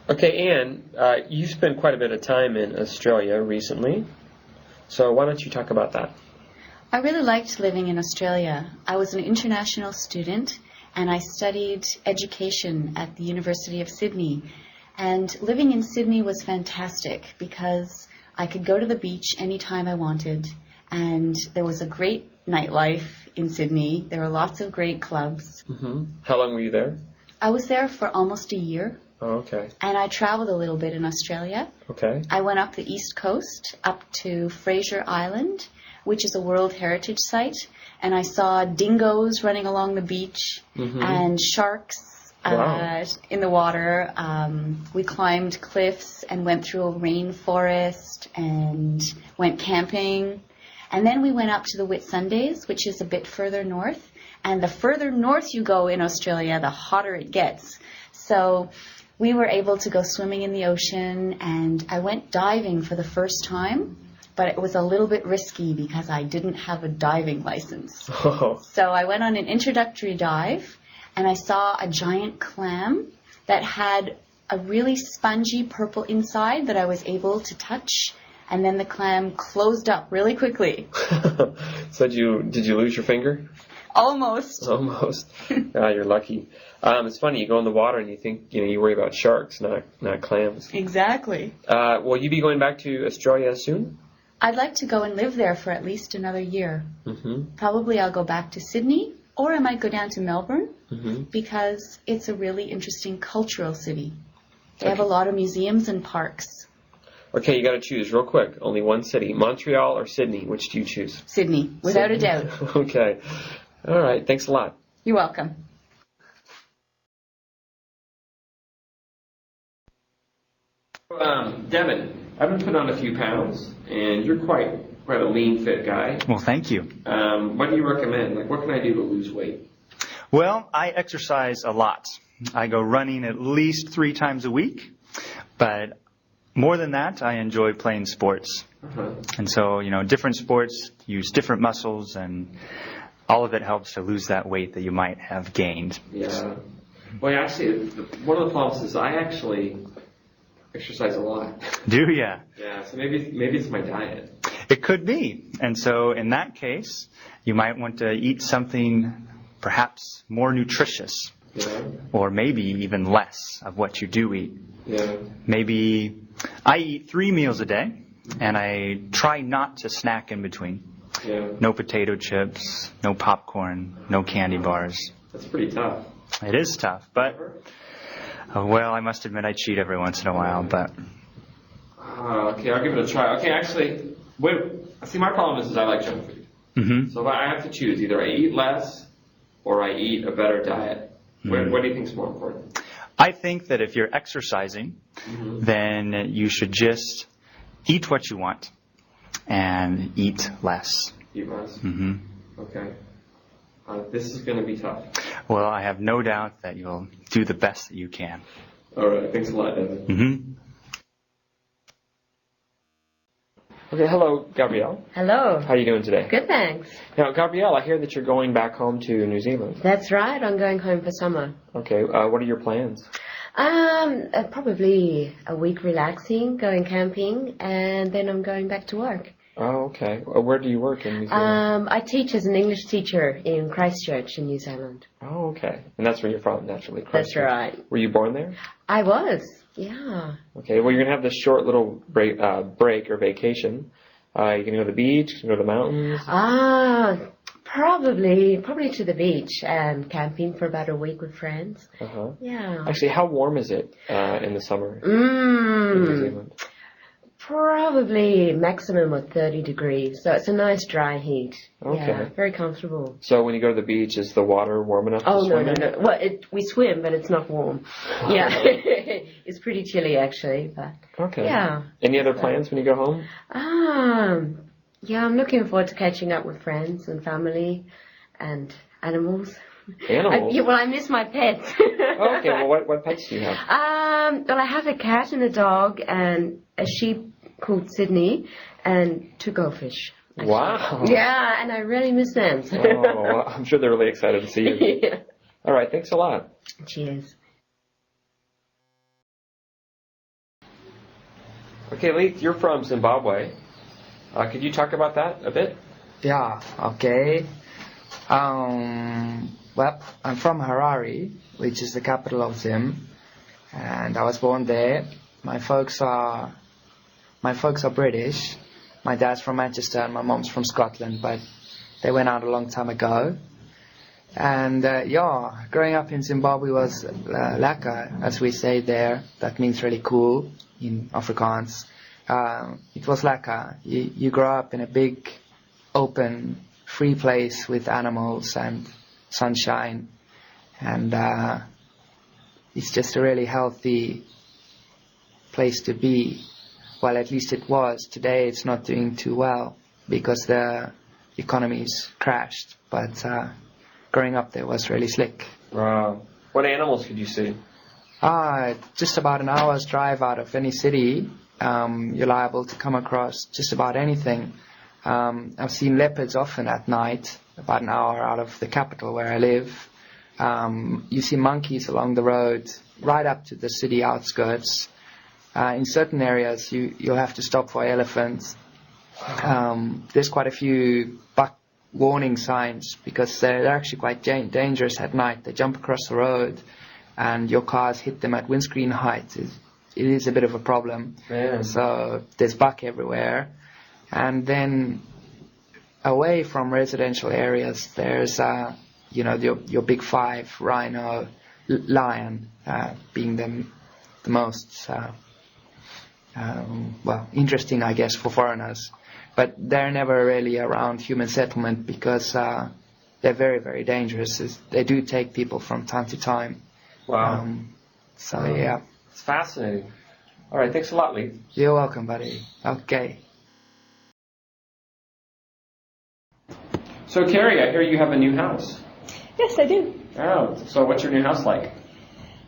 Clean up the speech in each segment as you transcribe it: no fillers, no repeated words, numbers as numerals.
Okay, Anne, you spent quite a bit of time in Australia recently, so why don't you talk about that? I really liked living in Australia. I was an international student and I studied education at the University of Sydney. And living in Sydney was fantastic because I could go to the beach anytime I wanted. And there was a great nightlife in Sydney. There were lots of great clubs. Mm-hmm. How long were you there? I was there for almost a year. Oh, okay. And I traveled a little bit in Australia. Okay. I went up the East Coast, up to Fraser Island, which is a World Heritage Site, and I saw dingoes running along the beach and sharks in the water. We climbed cliffs and went through a rainforest and went camping. And then we went up to the Whitsundays, which is a bit further north. And the further north you go in Australia, the hotter it gets. So we were able to go swimming in the ocean, and I went diving for the first time. But it was a little bit risky because I didn't have a diving license. Oh. So I went on an introductory dive, and I saw a giant clam that had a really spongy purple inside that I was able to touch, and then the clam closed up really quickly. So did you lose your finger? Almost. Almost. You're lucky. It's funny, you go in the water and you think, you worry about sharks, not clams. Exactly. Will you be going back to Australia soon? I'd like to go and live there for at least another year. Mm-hmm. Probably I'll go back to Sydney, or I might go down to Melbourne, mm-hmm. because it's a really interesting cultural city. They have a lot of museums and parks. Okay, you got to choose real quick. Only one city, Montreal or Sydney. Which do you choose? Sydney, without a doubt. Okay. All right. Thanks a lot. You're welcome. Devin, I've been putting on a few pounds, and you're quite a lean, fit guy. Well, thank you. What do you recommend? Like, what can I do to lose weight? Well, I exercise a lot. I go running at least 3 times a week, but more than that, I enjoy playing sports. Uh-huh. And so, different sports use different muscles, and all of it helps to lose that weight that you might have gained. Yeah. Well, actually, one of the problems is I actually exercise a lot. Do ya? Yeah, so maybe it's my diet. It could be. And so in that case, you might want to eat something perhaps more nutritious. Yeah. Or maybe even less of what you do eat. Yeah. Maybe I eat 3 meals a day, and I try not to snack in between. Yeah. No potato chips, no popcorn, no candy bars. That's pretty tough. It is tough, but, well, I must admit I cheat every once in a while, but... Okay, I'll give it a try. Okay, actually, see, my problem is I like junk food. Mm-hmm. So if I have to choose, either I eat less or I eat a better diet. Mm-hmm. What do you think is more important? I think that if you're exercising, Mm-hmm. then you should just eat what you want and eat less. Eat less? Mm-hmm. Okay. This is going to be tough. Well, I have no doubt that you'll do the best that you can. All right. Thanks a lot, Evan. Mm-hmm. Okay, hello, Gabrielle. Hello. How are you doing today? Good, thanks. Now, Gabrielle, I hear that you're going back home to New Zealand. That's right. I'm going home for summer. Okay, what are your plans? Probably a week relaxing, going camping, and then I'm going back to work. Oh, okay. Where do you work in New Zealand? I teach as an English teacher in Christchurch in New Zealand. Oh, okay. And that's where you're from, naturally. That's Christchurch. right. Were you born there? I was, yeah. Okay, well, you're going to have this short little break or vacation. You're going to go to the beach, go to the mountains? Probably to the beach and camping for about a week with friends. Uh-huh. Yeah. Actually, how warm is it in the summer in New Zealand? Probably maximum of 30 degrees. So it's a nice dry heat. Okay. Yeah, very comfortable. So when you go to the beach, is the water warm enough to Oh, swim in? no. Well, we swim, but it's not warm. Yeah. It's pretty chilly, actually. But Okay. yeah. Any other plans when you go home? Yeah, I'm looking forward to catching up with friends and family and animals. Animals? I miss my pets. Okay, well, what pets do you have? Well, I have a cat and a dog and a sheep called Sydney and 2 goldfish. Actually. Wow. Yeah, and I really miss them. Well, I'm sure they're really excited to see you. Yeah. All right, thanks a lot. Cheers. Okay, Lee, you're from Zimbabwe. Could you talk about that a bit? Yeah, okay. Well, I'm from Harare, which is the capital of Zim, and I was born there. My folks are British. My dad's from Manchester and my mom's from Scotland, but they went out a long time ago. And growing up in Zimbabwe was lekker, as we say there. That means really cool in Afrikaans. It was lekker. You grow up in a big, open, free place with animals and sunshine, and it's just a really healthy place to be. Well, at least it was. Today it's not doing too well because the economy's crashed, but growing up there was really slick. Wow. What animals could you see? Just about an hour's drive out of any city, you're liable to come across just about anything. I've seen leopards often at night, about an hour out of the capital where I live. You see monkeys along the road, right up to the city outskirts. In certain areas, you'll have to stop for elephants. There's quite a few buck warning signs because they're actually quite dangerous at night. They jump across the road, and your cars hit them at windscreen height. It is a bit of a problem. Man. So there's buck everywhere. And then away from residential areas, there's your big five: rhino, lion, being the most interesting, I guess, for foreigners. But they're never really around human settlement because they're very, very dangerous. They do take people from time to time. Wow. Yeah. It's fascinating. All right, thanks a lot, Lee. You're welcome, buddy. Okay. So, Carrie, I hear you have a new house. Yes, I do. Oh, so what's your new house like?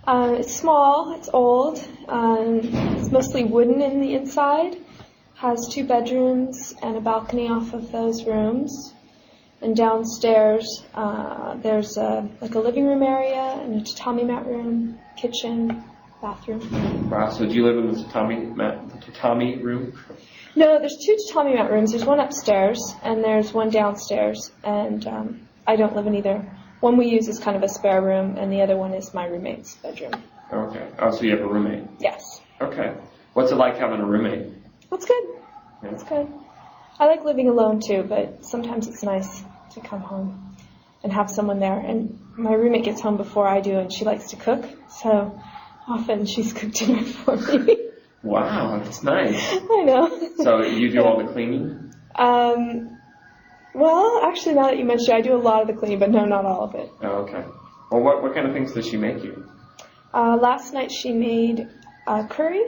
It's small, it's old, it's mostly wooden in the inside, has 2 bedrooms and a balcony off of those rooms. And downstairs there's a living room area and a tatami mat room, kitchen, bathroom. Wow, so do you live in the tatami room? No, there's 2 tatami mat rooms. There's one upstairs and there's one downstairs, and I don't live in either. One we use is kind of a spare room, and the other one is my roommate's bedroom. Okay. Oh, so you have a roommate? Yes. Okay. What's it like having a roommate? That's good. Yeah. That's good. I like living alone too, but sometimes it's nice to come home and have someone there. And my roommate gets home before I do, and she likes to cook, so often she's cooked dinner for me. Wow, that's nice. I know. So you do all the cleaning? Well, actually, now that you mention it, I do a lot of the cleaning, but no, not all of it. Oh, okay. Well, what kind of things does she make you? Last night she made curry.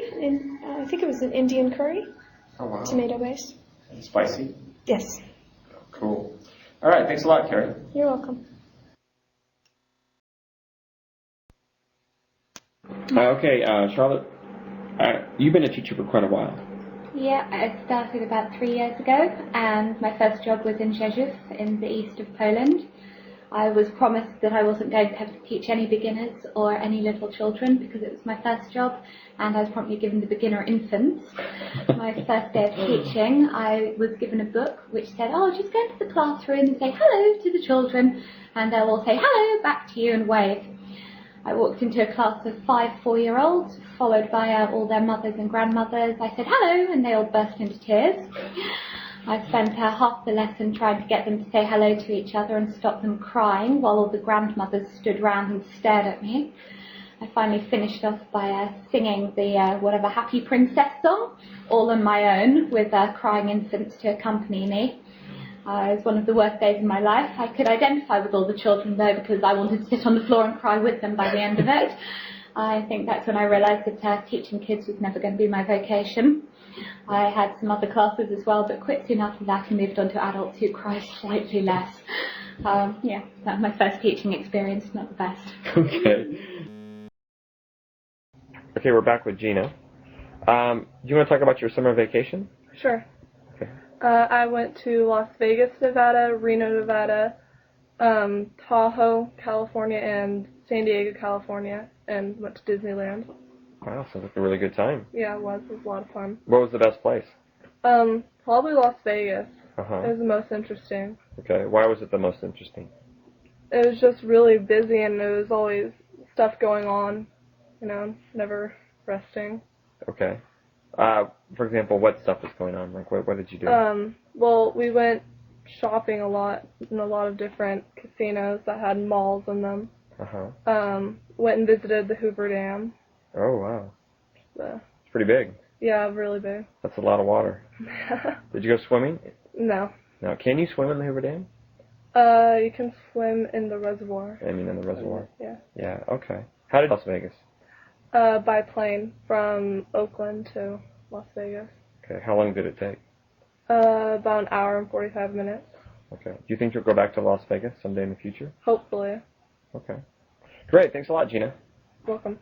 I think it was an Indian curry. Oh, wow. Tomato based. Spicy? Yes. Cool. All right, thanks a lot, Carrie. You're welcome. Okay, Charlotte, you've been a teacher for quite a while. Yeah, I started about 3 years ago, and my first job was in Rzeszów in the east of Poland. I was promised that I wasn't going to have to teach any beginners or any little children because it was my first job, and I was promptly given the beginner infants. My first day of teaching, I was given a book which said, just go into the classroom and say hello to the children, and they'll all say hello back to you and wave. I walked into a class of 5 4-year-olds, followed by all their mothers and grandmothers. I said hello, and they all burst into tears. I spent half the lesson trying to get them to say hello to each other and stop them crying while all the grandmothers stood round and stared at me. I finally finished off by singing the whatever Happy Princess song, all on my own, with crying infants to accompany me. It was one of the worst days of my life. I could identify with all the children though, because I wanted to sit on the floor and cry with them by the end of it. I think that's when I realised that teaching kids was never going to be my vocation. I had some other classes as well, but quite soon after that I moved on to adults who cry slightly less. That was my first teaching experience, not the best. Okay, we're back with Gina. Do you want to talk about your summer vacation? Sure. Okay. I went to Las Vegas, Nevada, Reno, Nevada, Tahoe, California, and San Diego, California, and went to Disneyland. Wow, sounds like a really good time. Yeah, it was. It was a lot of fun. What was the best place? Probably Las Vegas. Uh-huh. It was the most interesting. Okay, why was it the most interesting? It was just really busy and there was always stuff going on, never resting. Okay. For example, what stuff was going on? Like, what did you do? Well, we went shopping a lot in a lot of different casinos that had malls in them. Uh-huh. Went and visited the Hoover Dam. Oh, wow. So, It's pretty big. yeah, really big. That's a lot of water. Did you go swimming? No. Now, can you swim in the Hoover Dam? You can swim in the reservoir. I mean, in the reservoir. Yeah. Yeah, okay. How did Las Vegas? By plane from Oakland to Las Vegas. Okay, how long did it take? About an hour and 45 minutes. Okay. Do you think you'll go back to Las Vegas someday in the future? Hopefully. Okay. Great. Thanks a lot, Gina. Welcome.